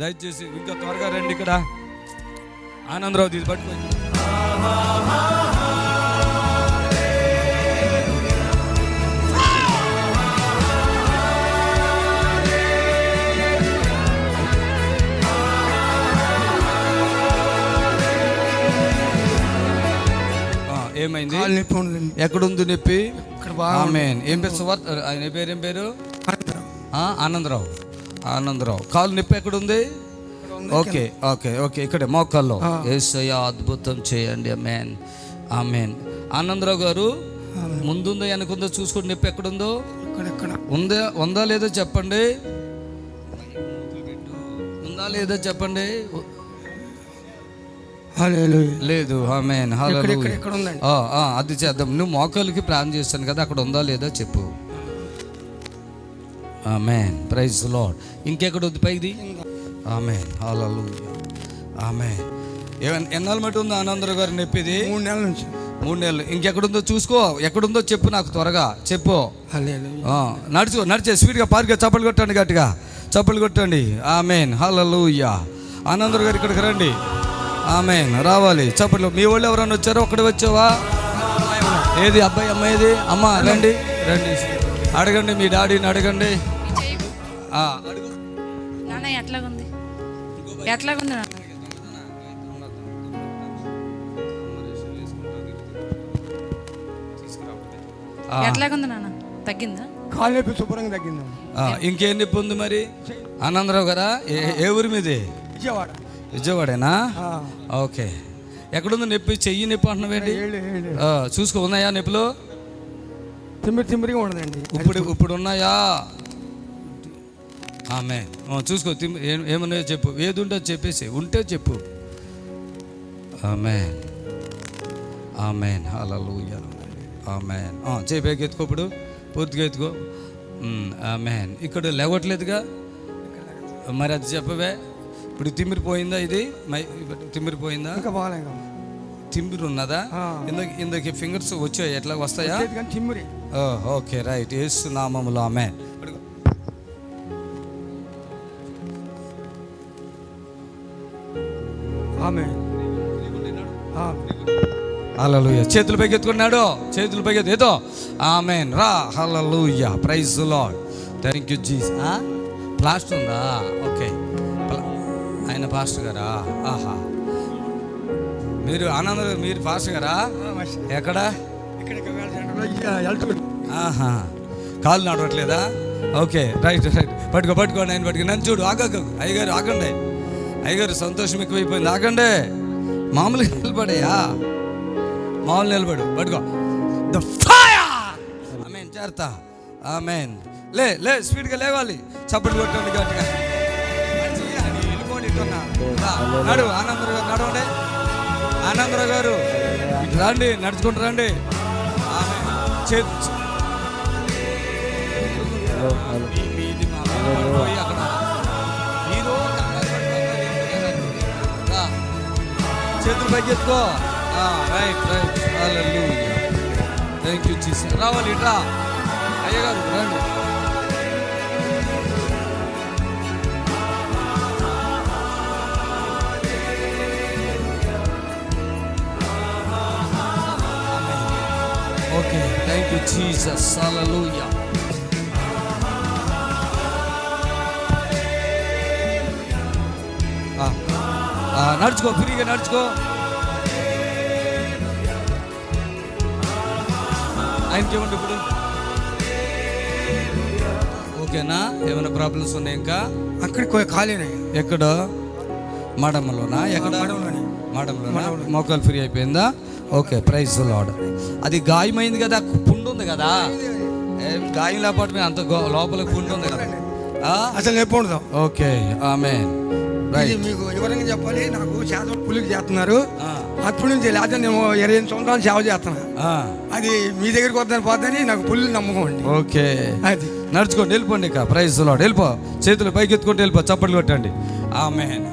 దయచేసి ఇంకా త్వరగా రండి. ఇక్కడ ఆనందరావు ఇది పట్టుకోండి. ఏమైంది? ఎక్కడుంది నొప్పి? ఆమేన్. ఏం పేరు? సువార్త. ఆయన పేరు ఏం పేరు? ఆనందరావు. ఆనందరావు. కాలు నొప్పి ఎక్కడుంది? ఓకే ఓకే ఓకే, ఇక్కడే మోకాల్లో. యేసయ్య అద్భుతం చేయండి. ఆమేన్ ఆమేన్. ఆనందరావు గారు ముందుందో వెనకుందో చూసుకోండి. నొప్పి ఎక్కడుందో ఉందా లేదో చెప్పండి. ఉందా లేదో చెప్పండి. లేదు. ఆమేన్. అది చేద్దాం. నువ్వు మోకాళ్ళకి ప్లాన్ చేస్తాను కదా, అక్కడ ఉందా లేదా చెప్పు. ఆమేన్. Praise the lord. ఇంకెక్కడ ఉంది పైది? ఆమేన్. హల్లెలూయా. ఆమేన్. ఎన్నాళ్ళ మట్టి ఉంది ఆనందరావు గారు నొప్పిది? 3 నెలల నుంచి. 3 నెలలు. ఇంకెక్కడుందో చూసుకో. ఎక్కడుందో చెప్పు నాకు, త్వరగా చెప్పు. నడిచే స్పీడ్గా పార్గా చప్పలు కొట్టండి, గట్టిగా చప్పలు కొట్టండి. ఆమేన్. హల్లెలూయా. ఆనందరావు గారు ఇక్కడికి రండి. ఆమేన్. రావాలి చప్పట్లు. మీ వాళ్ళు ఎవరైనా వచ్చారో? ఒక్కడే వచ్చావా? ఏది అబ్బాయి అమ్మాయిది? అమ్మ రండి రండి, అడగండి మీ డాడీని అడగండి. ఎట్లాగుంది? ఎట్లాగుంది? ఎట్లాగుంది నాన్న? తగ్గిందా? కాలు నొప్పి శుభ్రంగా తగ్గిందా? ఇంకేం నొప్పి ఉంది మరి? ఆనందరావు గారా? ఏ ఊరి మీది? విజయవాడ. విజయవాడేనా? ఓకే. ఎక్కడుంది నొప్పి? చెయ్యి నొప్పి అంటున్నావేంటి? చూసుకో. ఉన్నాయా నొప్పులు? తిమ్మిరిగా ఉండదండి. ఇప్పుడు ఉన్నాయా? ఆమె చూసుకో. ఏమన్నాయో చెప్పు. ఏది ఉంటే చెప్పేసి, ఉంటే చెప్పు. ఆమేన్ ఆమేన్. హల్లెలూయా. ఆమేన్. చేయి ఎత్తుకో. ఇప్పుడు పూర్తిగా ఎత్తుకో. ఆమేన్. ఇక్కడ లేవట్లేదుగా మరి, అది చెప్పవే. ఇప్పుడు తిమ్మిరిపోయిందా? ఇది తిమ్మిరిపోయిందా? ఇంకా బాగాలేదు. తిమ్మిరి ఉన్నదా? ఇందుకు ఫింగర్స్ వచ్చాయి, ఎట్లా వస్తాయా? తిమ్మిరి. Okay right. యేసు నామములో ఆమేన్. ఆమేన్. హల్లెలూయా. చేతులు పైకి ఎత్తుకున్నాడు. చేతులు పైకి ఏదో. ఆమేన్. రా. Hallelujah. Praise the lord. Thank you Jesus. Plaster ఉందా? ఓకే. ఆయన పాస్టర్ గారా? ఆహా. మీరు ఆనంద మీరు పాస్టర్ గారా? ఎక్కడ? ఆహా. కాళ్ళు నడవట్లేదా? Okay right right. పట్టుకోండి. ఆయన పట్టుకో. నన్ను చూడు. అయ్యగారు ఆగండి. అయ్యగారు సంతోషం ఎక్కువైపోయింది. ఆగండి. మామూలుగా నిలబడయా? మామూలు నిలబడు. పట్టుకో. The fire. ఆమేన్. చేరతా. ఆమేన్. లే స్పీడ్గా లేవాలి. చప్పట్లు కొట్టండి గట్టిగా. నడు. ఆనందరావు గారు నడవండి. ఆనందరావు గారు ఇటు రండి, నడుచుకుంటూ రండి. చేతులు పైకి ఎత్తుకో. Right right. Hallelujah. Thank you Jesus. రావాలి ఇట్రా. అయ్యగారు రండి. Okay. Thank you Jesus. Hallelujah. నడుచుకో. ఫ్రీగా నడుచుకో. ఆయనకి ఏమండి ఇప్పుడు? ఓకేనా? ఏమైనా ప్రాబ్లమ్స్ ఉన్నాయి ఇంకా? అక్కడికి ఖాళీనే. ఎక్కడ? మడమలోనా? ఎక్కడ? మడంలోనా? మోకాలు ఫ్రీ అయిపోయిందా? ఓకే. Praise the Lord. అది గాయమైంది కదా, పుండు ఉంది కదా. గాయం లేకపోతే అంత లోపల పుండు ఉంది కదా, అసలు నొప్పి ఉండదు. ఓకే. ఆమేన్. మీకు వివరంగా చెప్పాలి. నాకు సేవ పులికి చేస్తున్నారు. అప్పటి నుంచి లేదా నేను 28 సంవత్సరాలు సేవ చేస్తున్నా. అది మీ దగ్గరికి వద్దని పోద్దని నాకు పుల్లు నమ్మకం అండి. ఓకే. అది నడుచుకోండి. వెళ్ళిపోండి. ఇక ప్రైజ్ ది లార్డ్. వెళ్ళిపో. చేతులు పైకి ఎత్తుకుంటూ వెళ్ళిపో. చప్పట్లు కొట్టండి. ఆమేన్.